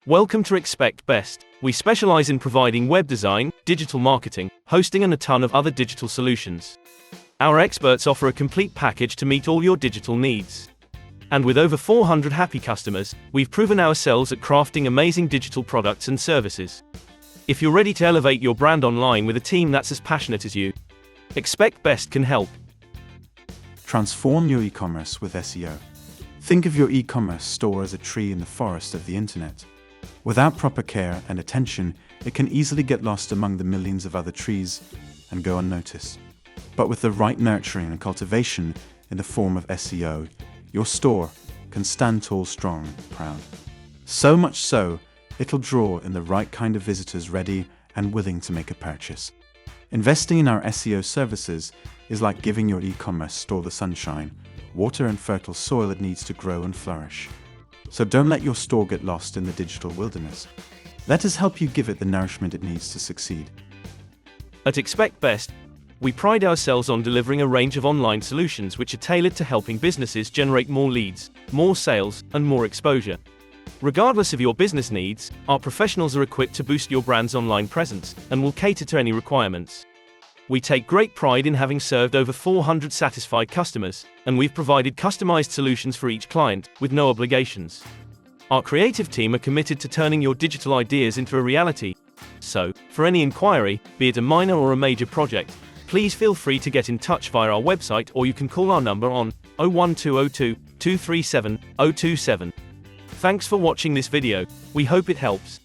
Welcome to Expect Best. We specialize in providing web design, digital marketing, hosting and a ton of other digital solutions. Our experts offer a complete package to meet all your digital needs. And with over 400 happy customers, we've proven ourselves at crafting amazing digital products and services. If you're ready to elevate your brand online with a team that's as passionate as you, Expect Best can help. Transform your e-commerce with SEO. Think of your e-commerce store as a tree in the forest of the internet. Without proper care and attention, it can easily get lost among the millions of other trees and go unnoticed. But with the right nurturing and cultivation in the form of SEO, your store can stand tall, strong, proud. So much so, it'll draw in the right kind of visitors ready and willing to make a purchase. Investing in our SEO services is like giving your e-commerce store the sunshine, water and fertile soil it needs to grow and flourish. So don't let your store get lost in the digital wilderness. Let us help you give it the nourishment it needs to succeed. At Expect Best, we pride ourselves on delivering a range of online solutions which are tailored to helping businesses generate more leads, more sales, and more exposure. Regardless of your business needs, our professionals are equipped to boost your brand's online presence and will cater to any requirements. We take great pride in having served over 400 satisfied customers, and we've provided customized solutions for each client, with no obligations. Our creative team are committed to turning your digital ideas into a reality. So, for any inquiry, be it a minor or a major project, please feel free to get in touch via our website, or you can call our number on 01202 237 027. Thanks for watching this video. We hope it helps.